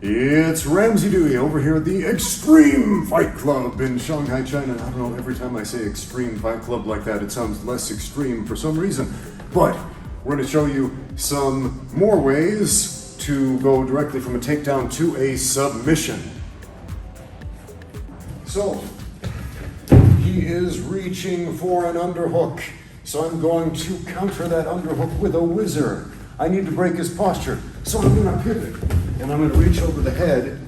It's Ramsey Dewey over here at the Extreme Fight Club in Shanghai, China. I don't know, every time I say Extreme Fight Club like that, it sounds less extreme for some reason. But we're going to show you some more ways to go directly from a takedown to a submission. So, he is reaching for an underhook. So I'm going to counter that underhook with a whizzer. I need to break his posture. So I'm going to pivot. And I'm going to reach over the head.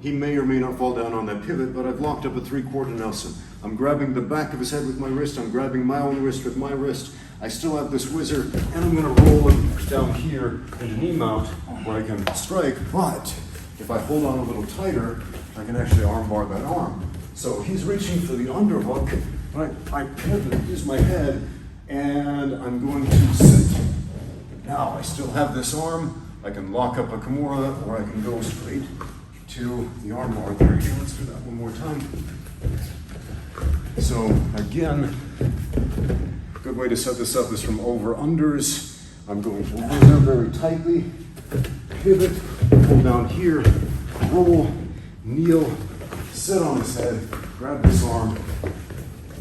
He may or may not fall down on that pivot, but I've locked up a three-quarter Nelson. I'm grabbing the back of his head with my wrist. I'm grabbing my own wrist with my wrist. I still have this whizzer, and I'm going to roll him down here into knee mount where I can strike. But if I hold on a little tighter, I can actually armbar that arm. So he's reaching for the underhook. Right? I pivot, use my head, and I'm going to sit. Now I still have this arm. I can lock up a Kimura, or I can go straight to the armbar. There you go. Let's do that one more time. So again, a good way to set this up is from over-unders. I'm going to whizzer very tightly, pivot, pull down here, roll, kneel, sit on his head, grab this arm,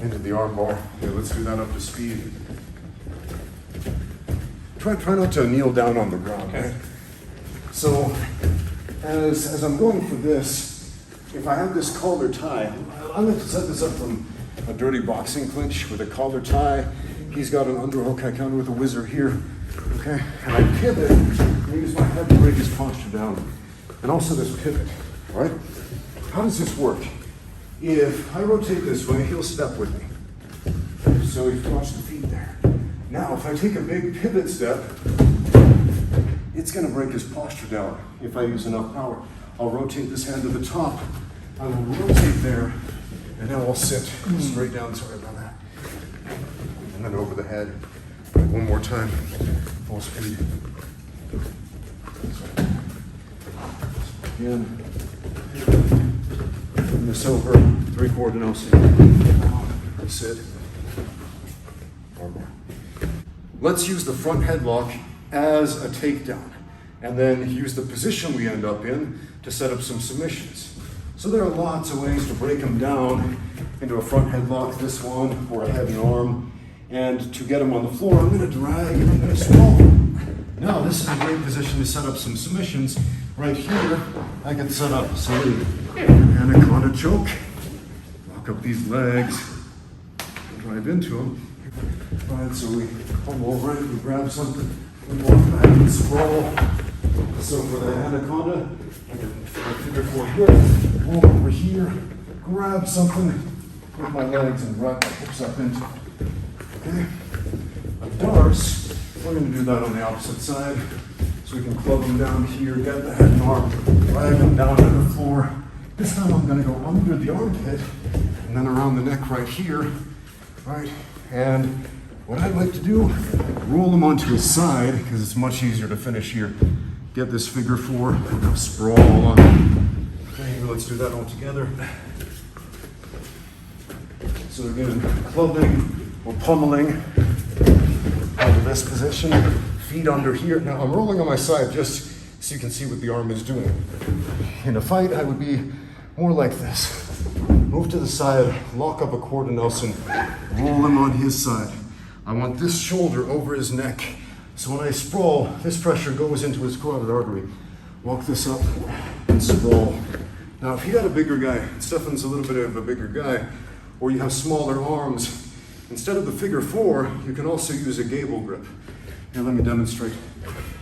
into the armbar. Okay, let's do that up to speed. Try not to kneel down on the ground, right? So, as I'm going for this, if I have this collar tie, I like to set this up from a dirty boxing clinch with a collar tie. He's got an underhook. I counter with a whizzer here, okay? And I pivot and use my head to break his posture down. And also this pivot, all right? How does this work? If I rotate this way, he'll step with me. So you watch the feet there. Now, if I take a big pivot step, it's going to break his posture down if I use enough power. I'll rotate this hand to the top. I will rotate there, and now I'll sit straight down. Sorry about that. And then over the head. One more time. Full speed. Again. Turn this over. Three-quarter Nelson. Sit. Armbar. Let's use the front headlock as a takedown, and then use the position we end up in to set up some submissions. So there are lots of ways to break them down into a front headlock, this one, or a head and arm. And to get him on the floor, I'm going to drag and I'm going to swallow. Now this is a great position to set up some submissions. Right here, I can set up, say, Anaconda choke, lock up these legs, drive into them. Right, so we come over it, we grab something, we walk back and sprawl. So for the Anaconda, I can figure four here, walk over here, grab something with my legs and wrap my hips up into. Okay? A Darce, we're going to do that on the opposite side. So we can club them down here, get the head and arm, drag them down to the floor. This time I'm going to go under the armpit and then around the neck right here. Right? And what I'd like to do, roll him onto his side, because it's much easier to finish here. Get this figure four, sprawl on. Okay, let's do that all together. So again, clubbing or pummeling out of this position, feet under here. Now I'm rolling on my side just so you can see what the arm is doing. In a fight, I would be more like this. Move to the side, lock up a quarter Nelson, roll him on his side. I want this shoulder over his neck. So when I sprawl, this pressure goes into his carotid artery. Walk this up and sprawl. Now if you got a bigger guy, Stefan's a little bit of a bigger guy, or you have smaller arms, instead of the figure four, you can also use a gable grip. Here, let me demonstrate.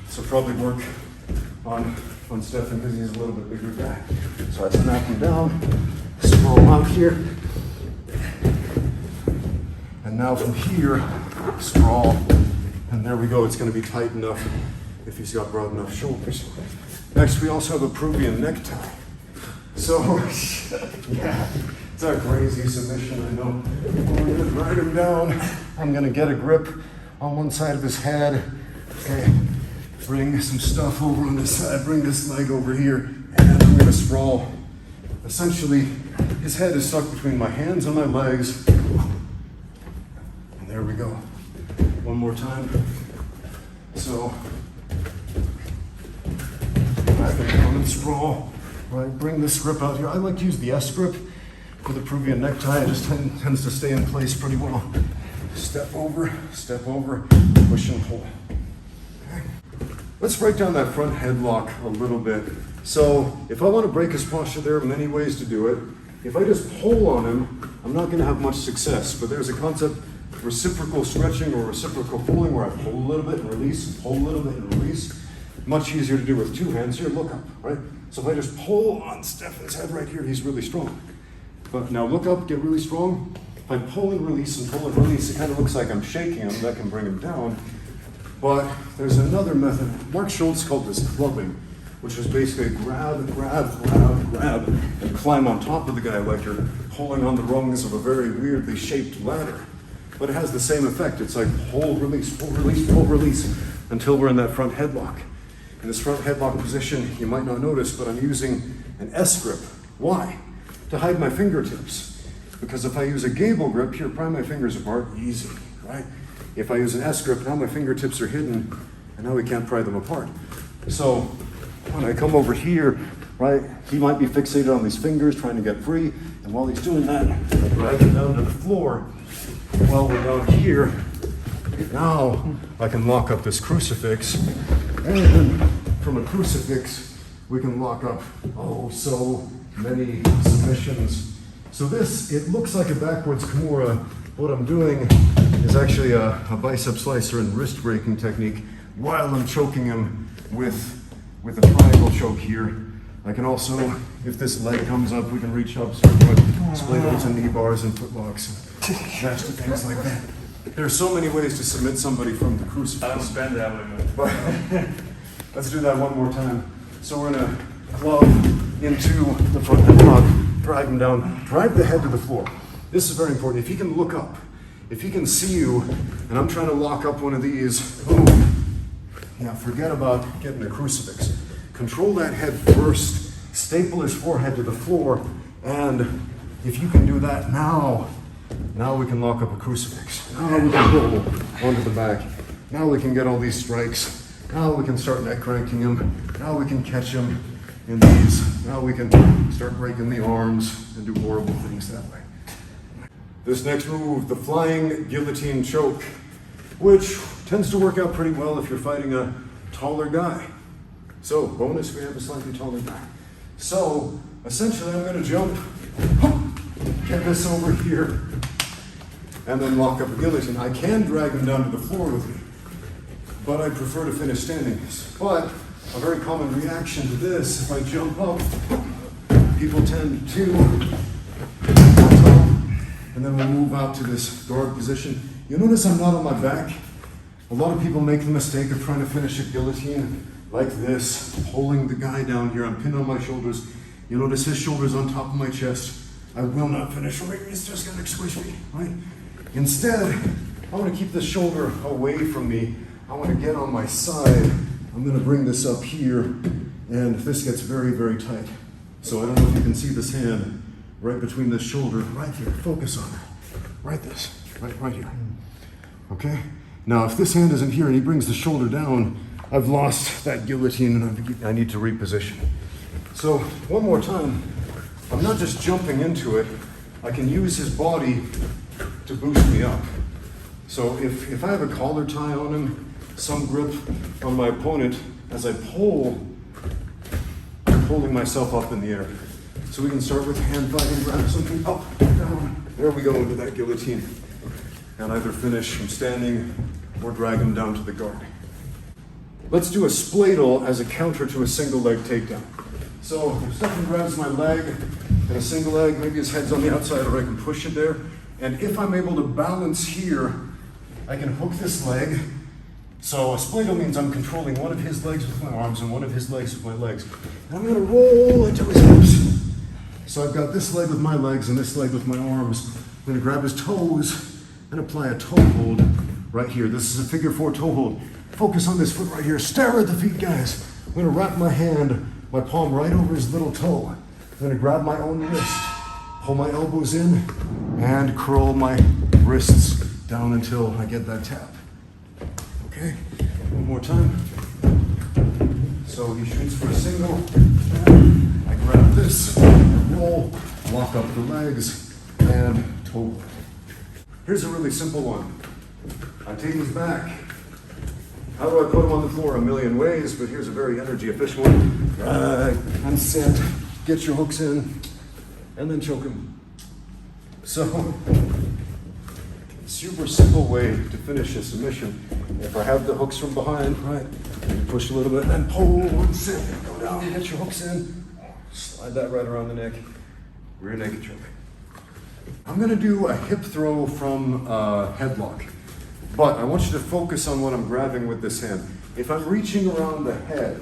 This will probably work on Stefan because he's a little bit bigger guy. So I snap him down, sprawl out here, and now from here, sprawl, and there we go. It's going to be tight enough if he's got broad enough shoulders. Next, we also have a Peruvian necktie. So, yeah, it's a crazy submission, I know. We're going to drag him down. I'm going to get a grip on one side of his head. Okay, bring some stuff over on this side, bring this leg over here, and I'm going to sprawl. Essentially, his head is stuck between my hands and my legs. And there we go. One more time. So, back and down and sprawl. Right, bring this grip out here. I like to use the S grip for the Peruvian necktie. It just tends to stay in place pretty well. Step over, push and pull. Okay. Let's break down that front headlock a little bit. So if I want to break his posture, there are many ways to do it. If I just pull on him, I'm not going to have much success. But there's a concept, reciprocal stretching or reciprocal pulling, where I pull a little bit and release, pull a little bit and release. Much easier to do with two hands. Here, look up, right? So if I just pull on Stefan's head right here, he's really strong. But now look up, get really strong. If I pull and release and pull and release, it kind of looks like I'm shaking him. That can bring him down. But there's another method. Mark Schultz called this clubbing, which is basically grab, and climb on top of the guy like you're pulling on the rungs of a very weirdly shaped ladder. But it has the same effect. It's like pull, release, until we're in that front headlock. In this front headlock position, you might not notice, but I'm using an S grip. Why? To hide my fingertips. Because if I use a gable grip, here, pry my fingers apart, easy, right? If I use an S grip, now my fingertips are hidden, and now we can't pry them apart. So when I come over here, right, he might be fixated on these fingers, trying to get free, and while he's doing that, I drag him down to the floor. While we're down here, now I can lock up this crucifix, and then from a crucifix, we can lock up, so many submissions. So this, it looks like a backwards Kimura. What I'm doing is actually a bicep slicer and wrist breaking technique while I'm choking him with a triangle choke here. I can also, if this leg comes up, we can reach up, start with Spladles and knee bars and footlocks, nasty things like that. There's so many ways to submit somebody from the crucifix. I don't spend that way. But let's do that one more time. So we're gonna club into the front headlock, drag him down, drive the head to the floor. This is very important. If he can look up, if he can see you, and I'm trying to lock up one of these, boom. Now forget about getting a crucifix. Control that head first, staple his forehead to the floor, and if you can do that now we can lock up a crucifix. Now we can pull onto the back. Now we can get all these strikes. Now we can start neck cranking him. Now we can catch him in these. Now we can start breaking the arms and do horrible things that way. This next move, the flying guillotine choke, which tends to work out pretty well if you're fighting a taller guy. So, bonus, we have a slightly taller guy. So, essentially I'm gonna jump, get this over here, and then lock up a guillotine. I can drag him down to the floor with me, but I prefer to finish standing this. But a very common reaction to this, if I jump up, people tend to and then we'll move out to this guard position. You'll notice I'm not on my back. A lot of people make the mistake of trying to finish a guillotine like this, holding the guy down here. I'm pinned on my shoulders. You'll notice his shoulders on top of my chest. I will not finish. It's just gonna squish me, right? Instead, I want to keep the shoulder away from me. I want to get on my side. I'm going to bring this up here, and this gets very, very tight. So I don't know if you can see this hand right between this shoulder, right here. Focus on it. Right here. Okay? Now, if this hand isn't here and he brings the shoulder down, I've lost that guillotine and I need to reposition. So one more time, I'm not just jumping into it. I can use his body to boost me up. So if I have a collar tie on him, some grip on my opponent, as I pull, I'm holding myself up in the air. So we can start with hand fighting, grab something up, down. There we go into that guillotine. And either finish from standing or drag him down to the guard. Let's do a spladle as a counter to a single leg takedown. So if Stefan grabs my leg and a single leg, maybe his head's on the outside or I can push it there. And if I'm able to balance here, I can hook this leg. So a spladle means I'm controlling one of his legs with my arms and one of his legs with my legs. And I'm gonna roll into his hips. So I've got this leg with my legs and this leg with my arms. I'm gonna grab his toes and apply a toe hold right here. This is a figure 4 toe hold. Focus on this foot right here. Stare at the feet, guys. I'm gonna wrap my hand, my palm right over his little toe. I'm gonna grab my own wrist, pull my elbows in, and curl my wrists down until I get that tap. Okay, one more time. So he shoots for a single, and I grab this, and roll, lock up the legs, and toe. Here's a really simple one. I take his back. How do I put him on the floor? A million ways, but here's a very energy efficient one. Right, and set, get your hooks in, and then choke him. So, super simple way to finish a submission. If I have the hooks from behind, right, you push a little bit, and then pull, one set, go down, get your hooks in, slide that right around the neck, rear naked choke. I'm gonna do a hip throw from headlock. But I want you to focus on what I'm grabbing with this hand. If I'm reaching around the head,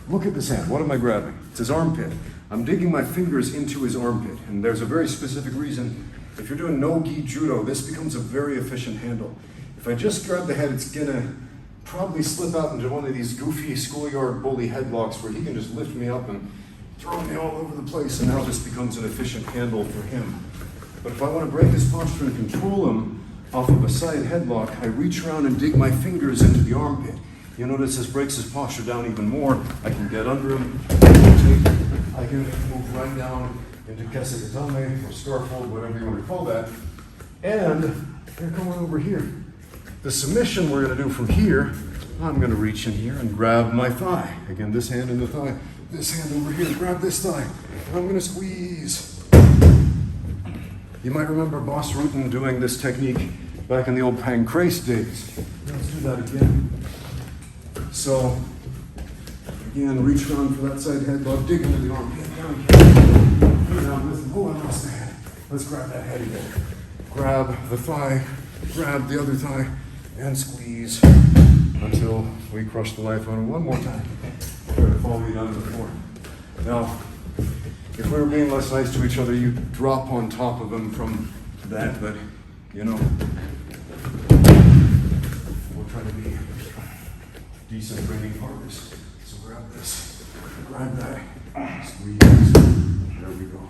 look at this hand. What am I grabbing? It's his armpit. I'm digging my fingers into his armpit. And there's a very specific reason. If you're doing no-gi judo, this becomes a very efficient handle. If I just grab the head, it's gonna probably slip out into one of these goofy schoolyard bully headlocks where he can just lift me up and throw me all over the place, and now this becomes an efficient handle for him. But if I want to break his posture and control him, off of a side headlock, I reach around and dig my fingers into the armpit. You'll notice this breaks his posture down even more. I can get under him, I can move right down into kesekatame or scarf hold, whatever you want to call that. And they're going over here. The submission we're going to do from here, I'm going to reach in here and grab my thigh. Again, this hand in the thigh, this hand over here, grab this thigh. And I'm going to squeeze. You might remember Bas Rutten doing this technique back in the old Pancrase days. Let's do that again. So, again, reach around for that side headlock, dig into the armpit, down here, down with him. Oh, I lost the head. Let's grab that head again. Grab the thigh, grab the other thigh, and squeeze until we crush the life out of him one more time. We're going to follow you down to the floor. Now, if we were being less nice to each other, you drop on top of him from that, but, you know, we'll try to be decent training partners. So grab this, grab that, squeeze, there we go.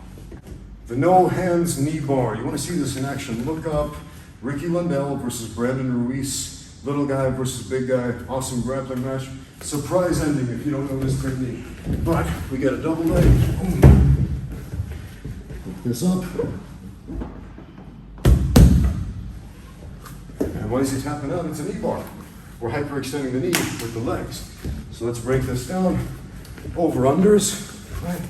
The no hands knee bar. You want to see this in action, look up Ricky Lundell versus Brandon Ruiz, little guy versus big guy, awesome grappling match. Surprise ending if you don't know this technique. But we get a double leg. Boom. This up. And why is he tapping out? It's a knee bar. We're hyperextending the knee with the legs. So let's break this down. Over unders, right?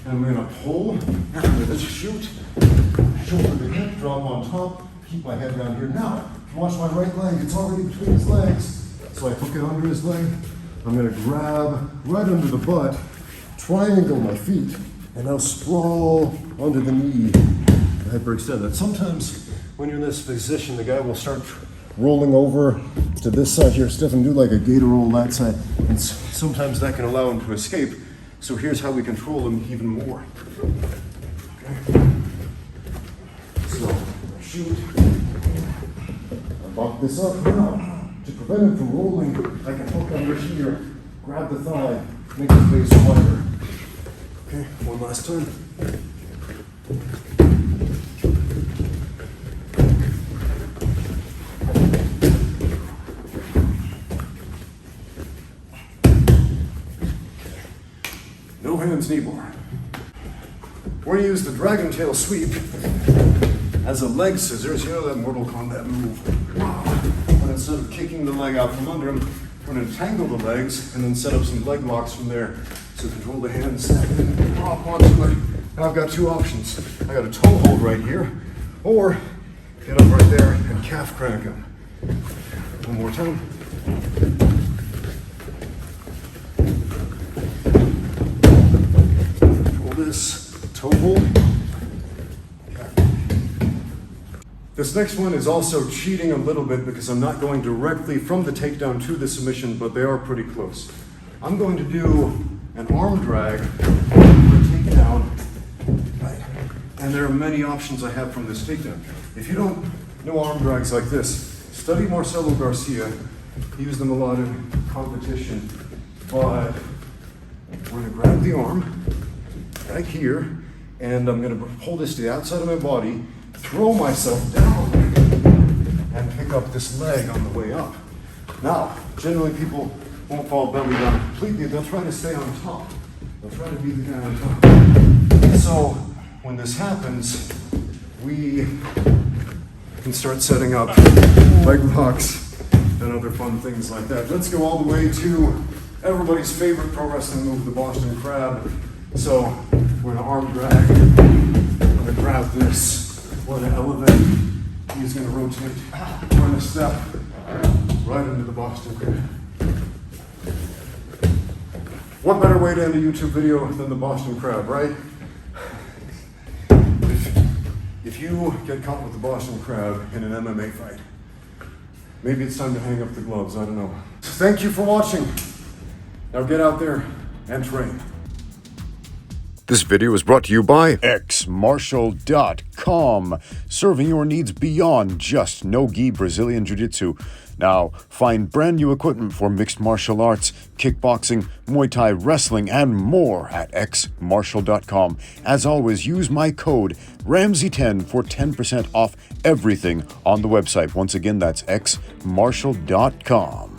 And we're gonna pull, and we're gonna shoot, shoulder to hip, drop on top, keep my head down here. Now, watch my right leg, it's already between his legs. So I hook it under his leg. I'm gonna grab right under the butt, triangle my feet, and now sprawl under the knee. Hyperextend that. Sometimes when you're in this position, the guy will start rolling over to this side here, Stefan, do like a gator roll that side. And sometimes that can allow him to escape. So here's how we control him even more. Okay. So, shoot. I lock this up now. To prevent him from rolling, I can hook under here, grab the thigh, make his base wider. Okay, one last time. No hands knee bar. We're going to use the dragon tail sweep as a leg scissors. You know that Mortal Kombat move. But instead of kicking the leg out from under him, we're going to tangle the legs and then set up some leg locks from there. So control the hands, drop onto it. Now I've got two options. I got a toe hold right here, or get up right there and calf crank him. One more time. Control this, toe hold. This next one is also cheating a little bit because I'm not going directly from the takedown to the submission, but they are pretty close. I'm going to do an arm drag for a takedown, right? And there are many options I have from this takedown. If you don't know arm drags like this, study Marcelo Garcia. He used them a lot in competition, but we're gonna grab the arm right here, and I'm gonna pull this to the outside of my body, throw myself down, and pick up this leg on the way up. Now, generally people won't fall belly down completely. They'll try to stay on top. They'll try to be the guy on top. So when this happens, we can start setting up leg locks and other fun things like that. Let's go all the way to everybody's favorite pro wrestling move, the Boston Crab. So we're gonna arm drag, we're gonna grab this, we're gonna elevate, he's gonna rotate, we're gonna step right into the Boston Crab. What better way to end a YouTube video than the Boston Crab, right? If you get caught with the Boston Crab in an MMA fight, maybe it's time to hang up the gloves, I don't know. Thank you for watching. Now get out there and train. This video is brought to you by xmartial.com, serving your needs beyond just no-gi Brazilian Jiu-Jitsu. Now, find brand new equipment for mixed martial arts, kickboxing, Muay Thai, wrestling, and more at xmartial.com. As always, use my code Ramsey10 for 10% off everything on the website. Once again, that's xmartial.com.